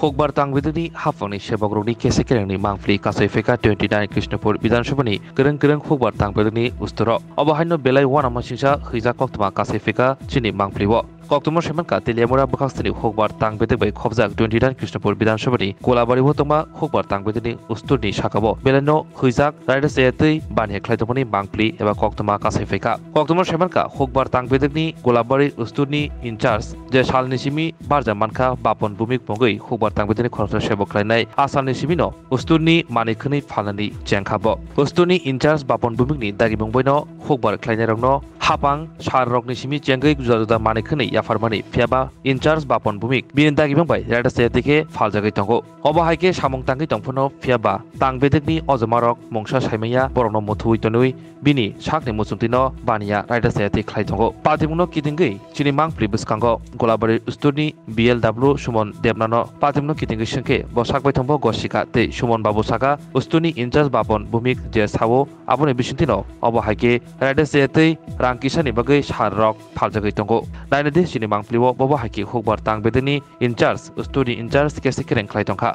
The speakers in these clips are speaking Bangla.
Hokbar Tangwidini Hafani Shebogroni Kesekerani Mangfli Kasefeka 29 Krishnapur Bidanshabani Kereng Hokbar Tangwidini Ustoro Obahino Belai Wana Mashisha Hiza Koktama Kasefeka Chini Mangfliwo Koktumor Shemanka Teliamura Bakastani Hokbar Tangbede by Kobzak 29 Krishnapur Bidanshabani Kolabari Wotoma Hokbar Tangwidini Usturni Shakabo Belano Hizak Rida Seti Banya Klaitomani Mangfli Eva Koktama Kasefeka Koktumor Shemanka Hokbar Tangbedini Kolabari Usturni in charge Je Shalnishimi Barja Manka Bapon Bumik Mongui Hokbar Tangbedini Khorsa Sheboklainai Asal Nishimino Usturni Manikani Falani Jankabo Usturni in charge Bapon Bumikni Dagi Bongboino Hokbar Klainerogno Hapang Sharok Nishimi Jangai Guzaruda Manikani Yafarmani Fiaba in charge Bapon Bumik Bin Dagi Bongbai Rada Setike Faljagai Tongo Obahaike Samong Tangi Tongpono Fiaba Tangbedini Ozamarok Mongsha Saimaya Borono Mothui Tonui Bini Shakni Musuntino Bania Rada Setik Klaitongo Patimuno Kitingi Chini Mangpli Buskango Golabari Usturni BLW Shumon Debnano Patimuno Kitingi Shenke Bosak Baitombo Goshika Te Shumon Babusaka Usturni in charge Bapon Bumik Jesawo Abone Bishintino Obahaike Rada Seti Rankisani Bagai Sharok Faljagai Tongo Nainade Chini Mangpliwo Bobahaki Hokbar Tangbedini in charge Usturni in charge Kesekeren Klaitonka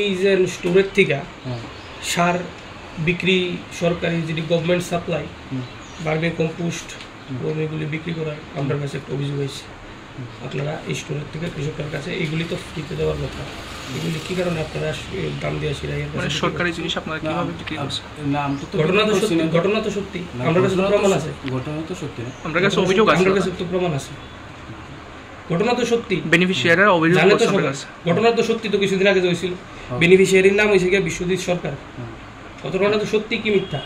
এই যে স্টোরের থেকে সার বিক্রি সরকারি যেটি গভর্নমেন্ট সাপ্লাই বার্মি কম্পোস্ট এগুলি বিক্রি করার আপনার কাছে একটা অভিযোগ হয়েছে আপনারা এই স্টোরের থেকে কৃষকের কাছে এগুলি তো ফ্রিতে দেওয়ার কথা এগুলি কি কারণে আপনারা দাম দিয়ে সিরাইয়ের মানে সরকারি জিনিস আপনারা কিভাবে বিক্রি করছেন ঘটনা তো সত্যি আমার কাছে প্রমাণ আছে ঘটনা তো সত্যি না আমার কাছে অভিযোগ আছে আমার কাছে তো প্রমাণ আছে ঘটনা তো সত্যি বেনিফিশিয়ারির অভিযোগ আছে ঘটনা তো সত্যি তো কিছুদিন আগে হয়েছিল বেনিফিশিয়ারির নাম হয়েছে বিশ্বজিৎ সরকার ঘটনা তো সত্যি কি মিথ্যা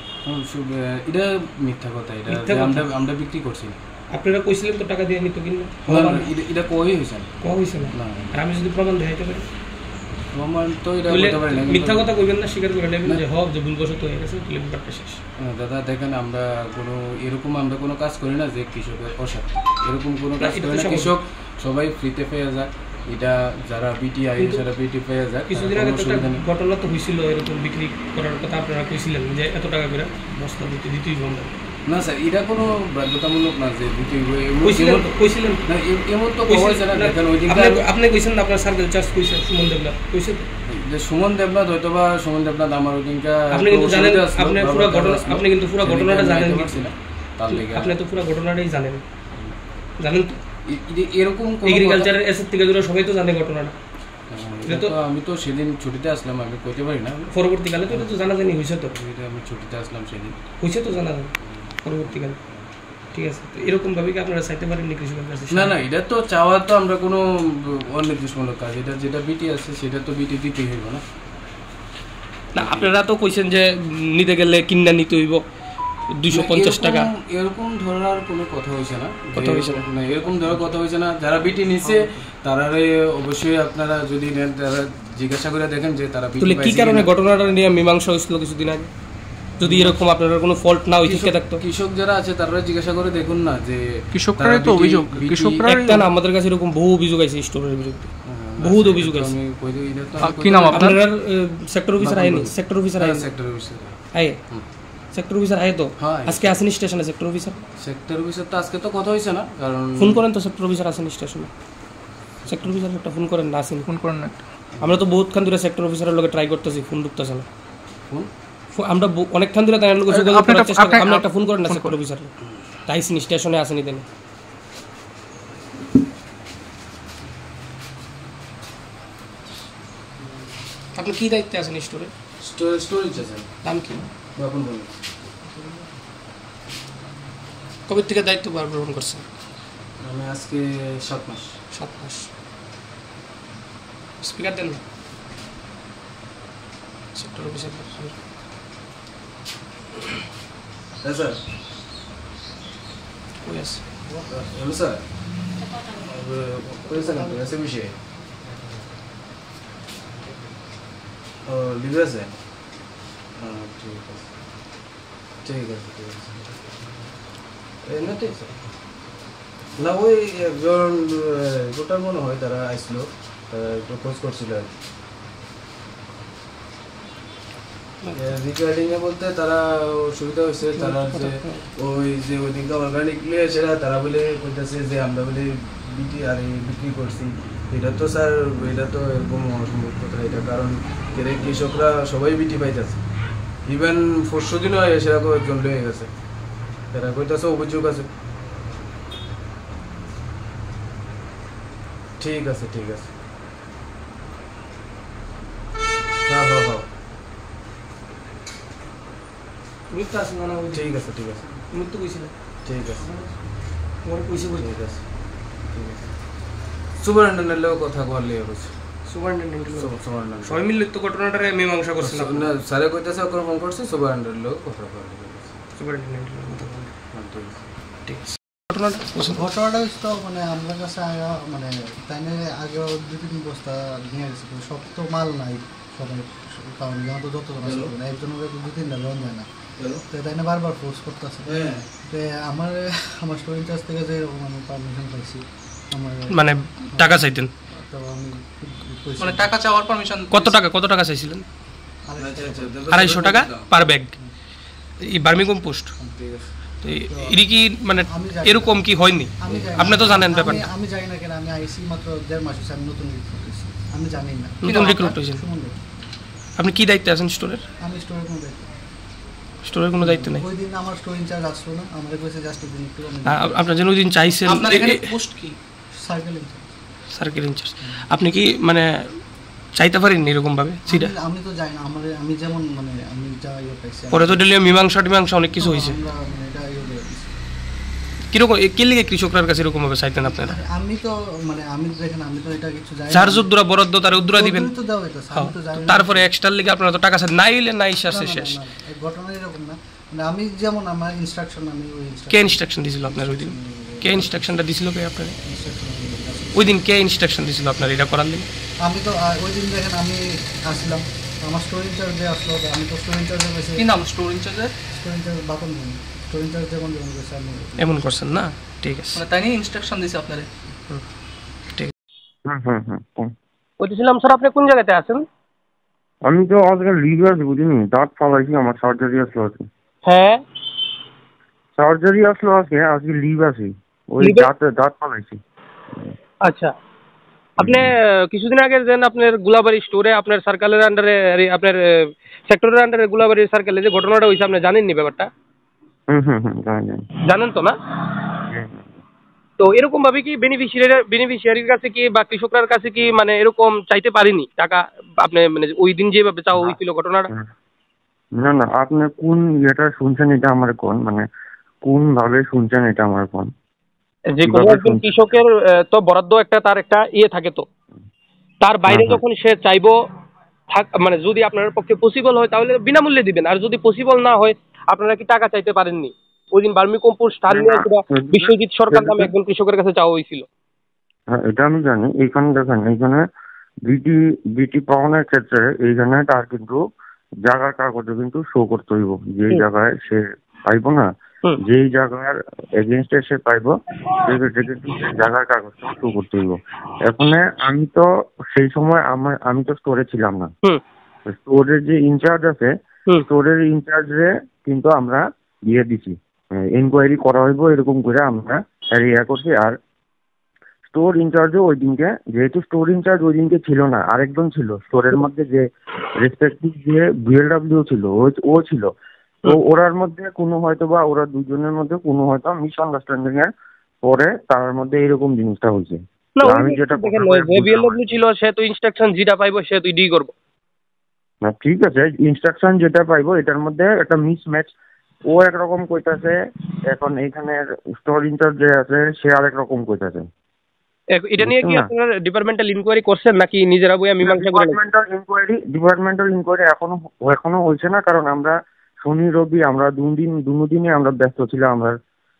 এটা মিথ্যা কথা এটা আমরা বিক্রি করছি না আপনারা কইছিলেন তো টাকা দিয়ে নিতে কিনা এটা কই হইছে না আর আমি যদি প্রমাণ দেখাইতে পারি প্রমাণ তো এটা বলতে পারি না মিথ্যা কথা কইবেন না স্বীকার করে নেবেন যে যে ভুলবশত হয়ে গেছে তাহলে ব্যাপারটা শেষ দাদা দেখেন আমরা কোনো কাজ করি না যে কৃষকের অসাধ এরকম কোনো কাজ করি না কৃষক সবাই ফ্রিতে পেয়ে যায় এটা যারা বিটিআই যারা বিটি পেয়ে যায় কিছুদিন আগে ঘটনা তো হয়েছিল এরকম বিক্রি করার কথা আপনারা কইছিলেন যে এত টাকা করে বস্তা দিতেই বন্ধ না স্যার এটা কোনো বাধ্যতামূলক না যে দিতেই কইছিলেন না এমন তো কইছে না দেখেন ওই দিন আপনি কইছেন না আপনার সার্কেল চার্জ কইছেন সুমন দেবনাথ কইছেন যে সুমন দেবনাথ হয়তোবা সুমন দেবনাথ আমার ওই দিনটা আপনি কিন্তু জানেন আপনি কিন্তু পুরো ঘটনাটা জানেন না তার লাগি আপনি তো পুরো ঘটনাটাই জানেন তো এরকম এগ্রিকালচারের এসেট থেকে জুড়ে সবাই তো জানে ঘটনাটা এটা তো আমি তো সেদিন ছুটিতে আসলাম আমি কইতে পারি না পরবর্তীকালে তো এটা তো জানাজানি হয়েছে তো আমি ছুটিতে আসলাম সেদিন হয়েছে তো জানাজানি পরবর্তীকালে ঠিক আছে তো এরকম ভাবে কি আপনারা চাইতে পারেন কৃষকের কাছে না এটা তো চাওয়া তো আমরা কোনো অনির্দিষ্টমূলক কাজ এটা যেটা বিটি আছে সেটা তো বিটি দিতেই হইব না আপনারা তো কইছেন যে নিতে গেলে কিনা নিতে হইব 250 টাকা এরকম ধরার কোনো কথা হইছে না এরকম ধরার কথা হইছে না যারা বিটি নিছে তারারে অবশ্যই আপনারা যদি নেন তারা জিজ্ঞাসা করে দেখেন যে তারা বিটি পাইছে কি কারণে ঘটনাটা নিয়ে মীমাংসা হইছিল কিছুদিন আগে যদি এরকম আপনাদের কোনো ফল্ট না হইছে কে থাকতো কৃষক যারা আছে তারা জিজ্ঞাসা করে দেখুন না যে কৃষকরাই তো অভিযোগ কৃষকরা একটা না আমাদের কাছে এরকম বহু অভিযোগ আছে স্টোরের বিরুদ্ধে বহুত অভিযোগ আছে আমি কই দিই এটা তো কি নাম আপনার সেক্টর অফিসার আইনি sector officer I sector officer আয় তো আজকে আসেনি স্টেশনে সেক্টর অফিসার তো আজকে তো কথা হইছে না কারণ ফোন করেন তো সেক্টর অফিসার আসেনি স্টেশনে সেক্টর অফিসার একটা ফোন করেন না আসেনি ফোন করেন না আমরা তো বহুত খান ধরে সেক্টর অফিসারের লগে ট্রাই করতেছি ফোন ঢুকতেছে না আমরা অনেক খান ধরে তার লগে যোগাযোগ করার চেষ্টা করি আমরা একটা ফোন করেন না সেক্টর অফিসার তাইসনি স্টেশনে আসেনি দেন আপনি কি দায়িত্বে আছেন স্টোরেজ আছে নাম কি বাপন বলে কবে থেকে দায়িত্ব গ্রহণ করছেন আমি আজকে 7 মাস স্পিকার দেন না সেক্টর অফিসার স্যার কই আছে হ্যালো স্যার কই স্যার আপনি এসে বিষয়ে লিখে আছে ঠিক আছে এমনিতেই স্যার না ওই একজন গোটার মনে হয় তারা আসলো একটু খোঁজ করছিল আর রিগার্ডিংয়ে বলতে তারা অসুবিধা হয়েছে তারা যে ওই দিনকে অর্গানিক নিয়ে সেটা তারা বলে বলতেছে যে আমরা বলে বিক্রি করছি এটা তো স্যার এটা তো এরকম অসম্ভব কথা এটা, কারণ কৃষকরা সবাই বিটি পাইতেছে, ইভেন 400 দিনও সেরকম একজন লয়ে গেছে, এরা কইতেছে অভিযোগ আছে। ঠিক আছে হ্যাঁ তুমি তো আসো না ঠিক আছে তুমি তো কইছিলে ঠিক আছে তোমার কইছে বলি ঠিক আছে সুপারিনটেন্ডেন্টের লোক কথা বললে হচ্ছে সুপারিনটেন্ডেন্ট সুপারিনটেন্ডেন্ট সবাই মিলে তো ঘটনাটারে মীমাংসা করছে না স্যারে কইতেছে ওকে ফোন করছে সুপারিনটেন্ডেন্টের লোক কথা বললে সুপারিনটেন্ডেন্ট কথা বলে ঠিক আছে ঘটনাটা হচ্ছে তো মানে আমার কাছে মানে তাই আগে 2-3 বস্তা নিয়ে গেছে, সব তো মাল নাই সবাই, কারণ যেমন তো যত একজনের 2-3টা লোন যায় না, তো তাই না বারবার ফোর্স করতেছে। তো আমার স্টোর ইনচার্জ থেকে যে এরকম আমি পারমিশন পাইছি, আমার মানে টাকা চাইতেন, তো আমি মানে টাকা চাওয়ার পারমিশন কত টাকা চাইছিলেন? 250 টাকা পার ব্যাগ এই ভার্মি কম্পোস্ট। তো এর কি মানে এরকম কি হয়নি? আপনি তো জানেন ব্যাপারটা। আমি জানি না কেন, আমি আইসি মাত্র 1.5 মাস হয়েছে, আমি নতুন রিক্রুট হয়েছি, আমি জানি না। নতুন রিক্রুট হয়েছেন? আপনি কি দায়িত্বে আছেন স্টোরের? আমি স্টোরের কোনো দায়িত্ব নেই? ওই দিন আমার স্টোর ইনচার্জ আসলো না, আমাদের কইছে জাস্ট দিন একটু আপনার যেন ওই দিন চাইছেন। আপনার এখানে পোস্ট কি? Circle incharge. আপনি কি মানে চাইতে পারেন এরকম ভাবে? সেটা আমি তো জানি না, আমি যেমন মানে আমি যা পাইছি পরে তো ডেলি মীমাংসা অনেক কিছু হয়েছে। কিরকম কি লিগে কৃষকরার কাছে এরকম ভাবে চাইতেন আপনারা? আমি তো মানে আমি দেখেন আমি তো এটা কিছু জানি না। চার্জ উদ্রা বরাদ্দ তার উদ্রা দিবেন তো দাও এটা আমি তো জানি না। তারপরে এক্সট্রা লিগে আপনারা তো টাকা চান নাই হইলে নাই শেষ। এই ঘটনা এরকম না, মানে আমি যেমন আমার ইনস্ট্রাকশন আমি ওই কে ইনস্ট্রাকশন দিছিল আপনার ওই দিন? কে ইনস্ট্রাকশনটা দিছিল কে আপনার ওই দিন? কে ইনস্ট্রাকশন দিছিল আপনার এটা করার দিন? আমি তো ওই দিন দেখেন আমি আসলাম, আমার স্টোর ইনচার্জ যে আসলো, আমি তো স্টোর ইনচার্জের কাছে। কি নাম স্টোর ইনচার্জের? স্টোর ইনচার্জ বাতন নেই, স্টোর ইনচার্জ যেমন কইছে আমি এমন করছেন না? ঠিক আছে, মানে তাই নিয়ে ইনস্ট্রাকশন দিছে আপনারে? ঠিক। বলছিলাম স্যার আপনি কোন জায়গাতে আছেন? আমি তো আজকে লিভ আছি, বুঝিনি, দাঁত ফালাইছি, আমার সার্জারি আসলো আজকে। হ্যাঁ সার্জারি আসলো আজকে লিভ আছি, ওই দাঁত ফালাইছি। আচ্ছা, আপনি কিছুদিন আগে যেন আপনার গুলাবাড়ি স্টোরে আপনার সার্কেলের আন্ডারে আপনার সেক্টরের আন্ডারে গুলাবাড়ি সার্কেলে যে ঘটনাটা হয়েছে আপনি জানেননি ব্যাপারটা? জানেন তো না? তো এরকম ভাবে কি বেনিফিশিয়ারির কাছে কি বা কৃষকরার কাছে কি মানে এরকম চাইতে পারিনি টাকা আপনি মানে ওই দিন যেভাবে চাওয়া হয়েছিল ঘটনাটা? না আপনি কোন ইয়েটা শুনছেন এটা আমার কোন, মানে কোন ভাবে শুনছেন এটা আমার কোন? যে কোনো একজন কৃষকের তো বরাদ্দ একটা তার একটা ইয়ে থাকে, তো তার বাইরে যখন সে চাইবো মানে যদি আপনার পক্ষে পসিবল হয় তাহলে বিনামূল্যে দিবেন, আর যদি পসিবল না হয় আপনারা কি টাকা চাইতে পারেননি? ওই দিন ভার্মি কম্পোস্ট সার নিয়ে বিশ্বজিৎ সরকার নামে একজন কৃষকের কাছে চাওয়া হয়েছিল। হ্যাঁ এটা আমি জানি। এইখানে দেখেন, এইখানে বিটি পাওয়ানোর ক্ষেত্রে এইখানে তার কিন্তু জায়গার কাগজে কিন্তু শো করতে হইব, যেই জায়গায় সে পাইবো না, যেই জায়গার এগেনস্টে সে পাইবো সেক্ষেত্রে কিন্তু জায়গার কাগজটা শো করতে হইব। এখন আমি তো সেই সময় আমি তো স্টোরে ছিলাম না, স্টোরের যে ইনচার্জ আছে স্টোরের ইনচার্জে কিন্তু আমরা দিয়ে দিছি, এনকোয়ারি করা হইব এরকম করে আমরা ইয়া করছি। আর স্টোর ইনচার্জও ওই দিনকে, যেহেতু স্টোর ইনচার্জ ওই দিনকে ছিল না, আরেকজন ছিল স্টোরের মধ্যে, যে রেসপেক্টিভ যে বিএলডব্লিউ ছিল ও ছিল, তো ওরার মধ্যে কোনো হয়তো বা ওরা দুজনের মধ্যে কোনো হয়তো মিসআন্ডারস্ট্যান্ডিং এর পরে তার মধ্যে এরকম জিনিসটা হয়েছে। আমি যেটা ছিল সে তো ইনস্ট্রাকশন যেটা পাইবো সে তুই ডি করবো না, ঠিক আছে, ইনস্ট্রাকশন যেটা পাইবো এটার মধ্যে একটা মিসম্যাচ, ও একরকম কইতাছে, এখন এইখানে স্টোর ইনচার্জ যে আছে সে আরেক রকম কইতাছে। এটা নিয়ে কি আপনারা ডিপার্টমেন্টাল ইনকোয়ারি করছেন নাকি নিজেরা বইয়া মীমাংসা করে? ডিপার্টমেন্টাল ইনকোয়ারি এখনো হয়েছে না, কারণ আমরা শনি রবি আমরা দুদিনই আমরা ব্যস্ত ছিলাম। আমরা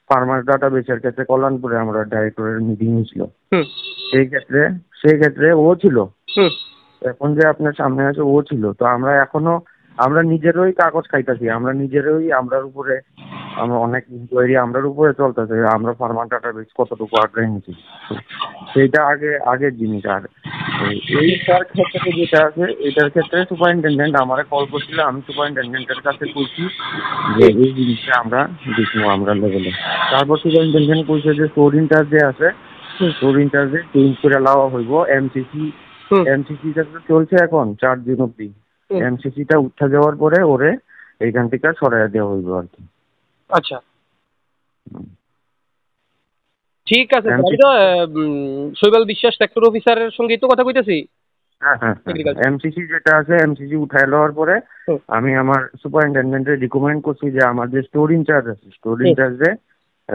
ফার্মার ডাটা বেসের ক্ষেত্রে কল্যাণপুরে আমরা ডাইরেক্টরের মিটিং হয়েছিল, সেই ক্ষেত্রে ও ছিল। এখন যে আপনার সামনে আছে ও ছিল, তো আমরা নিজেরই কাগজ খাইতেছি, আমরার উপরে আমরা অনেক ইনকোয়ারি আমরার উপরে চলতেছে, আমরা ফার্মার ডাটা বেস কতটুকু আগ্রহী নিচ্ছি সেইটা আগের জিনিস। আর এইটার ক্ষেত্রে যেটা আছে এটার ক্ষেত্রে সুপারিনটেন্ডেন্ট আমারে কল করছিল, আমি সুপারিনটেন্ডেন্টের কাছে কইছি যে এই জিনিসটা আমরা দেখবো আমরা লেভেলে। তারপর সুপারিনটেন্ডেন্ট কইছে যে স্টোর ইনচার্জ যে আছে স্টোর ইনচার্জে চেঞ্জ করে লাওয়া হইব এমসিসিটা তো চলছে এখন 4 দিন অব্দি। এমসিসিটা উঠা যাওয়ার পরে ওরে এইখান থেকে সরাইয়া দেওয়া হইব আর কি। আচ্ছা ঠিক আছে, শৈবাল বিশ্বাস সেক্টর অফিসারের সঙ্গে তো কথা কইতেছি। হ্যাঁ এমসিসি যেটা আছে এমসিসি উঠায় লওয়ার পরে আমি আমার সুপারিনটেন্ডেন্টের রিকমেন্ড করছি যে আমার যে স্টোর ইনচার্জ আছে স্টোর ইনচার্জে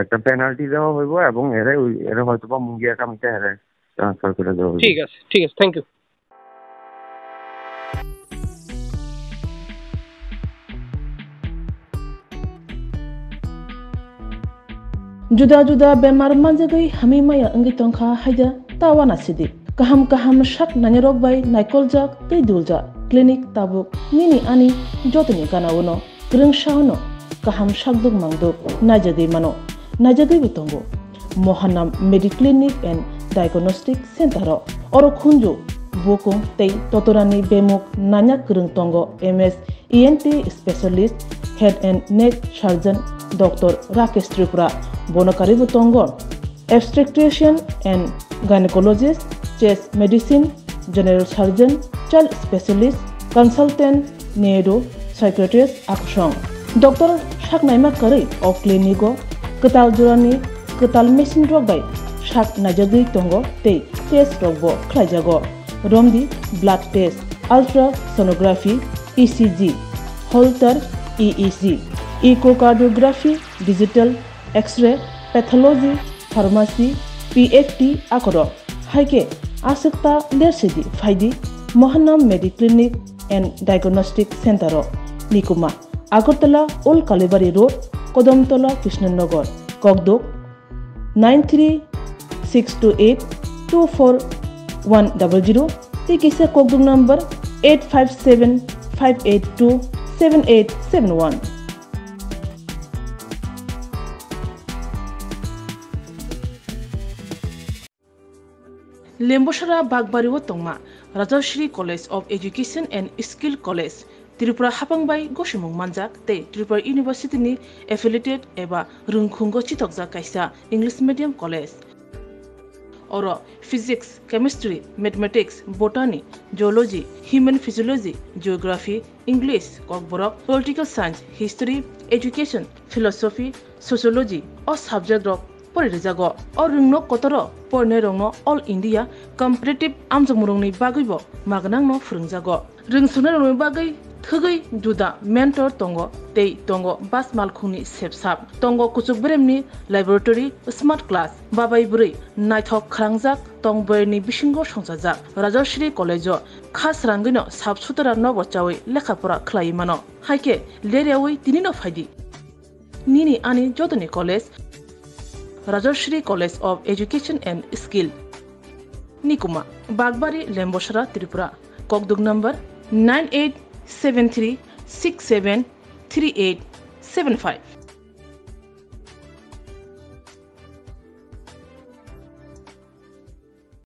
একটা পেনাল্টি দেওয়া হইব এবং এরা হয়তো বা মুগিয়া কামিতে এরা ট্রান্সফার করে দেওয়া হইব। ঠিক আছে থ্যাংক ইউ। जुदा बेमार मानजागै हमी माया अंगि तंखा हायदा तावाना सिदि kaham shak nanyarok bai naikolja tei dulja clinic tabuk nini ani jotoni kanawono greng shauno kaham shakduk mangduk najagei mano najagei bitongo mohanam mediclinic and diagnostic center oro khunju bokong tei totorani bemuk nanya greng tongo ms ent specialist head and neck surgeon Dr. Rakesh Tripura bonokari butongo obstetrician and gynecologist chest medicine general surgeon child specialist consultant neuro psychiatrist aksong Dr. Shaknaima Kari of clinico ketal jurani ketal machine rogbai shak najagi tongo tei test rogbo khlaijago romdi blood test ultrasonography ECG Holter EEG echocardiography digital x-ray pathology pharmacy PFT akoro haike asukta lersidi faidi Mohanam Mediclinic and Diagnostic Center Nikuma Agartala Old Kalibari Road Kodamtola Krishnanagar Kogdok 9362824100 Tikisa Kogdok number 8575827871 Lemboshara Bagbariwo Tongma Rajashri College of Education and Skill College Tripura Hapangbai Goshimung Manjak te Tripura University ni affiliated eba Rungkhungo Chitokja Kaisa English Medium College Oro Physics, Chemistry, Mathematics, Botany, Geology, Human Physiology, Geography, English, Kokborok, Political Science, History, Education, Philosophy, Sociology or subject rock Porizago or Rungno Kotoro Pornerongno All India Competitive Amjamurungni Bagibo Magnangno Frungzago Ring Sunarong Bagai Thugai Juda Mentor Tongo Tei Tongo Bas Malkhuni Sepsap Tongo Kuchukbremni Laboratory Smart Class Babai Buri Naithok Krangjak Tongboyni Bishingo Songsajak Rajashri College Khas Rangino Sabsutara Nobochawi Lekhapura Klaimano Haike Leriawi Tinino Faidi Nini Ani Jodoni College Rajashri College of Education and Skill Nikuma Bagbari Lemboshara Tripura Kogduk number 9873673875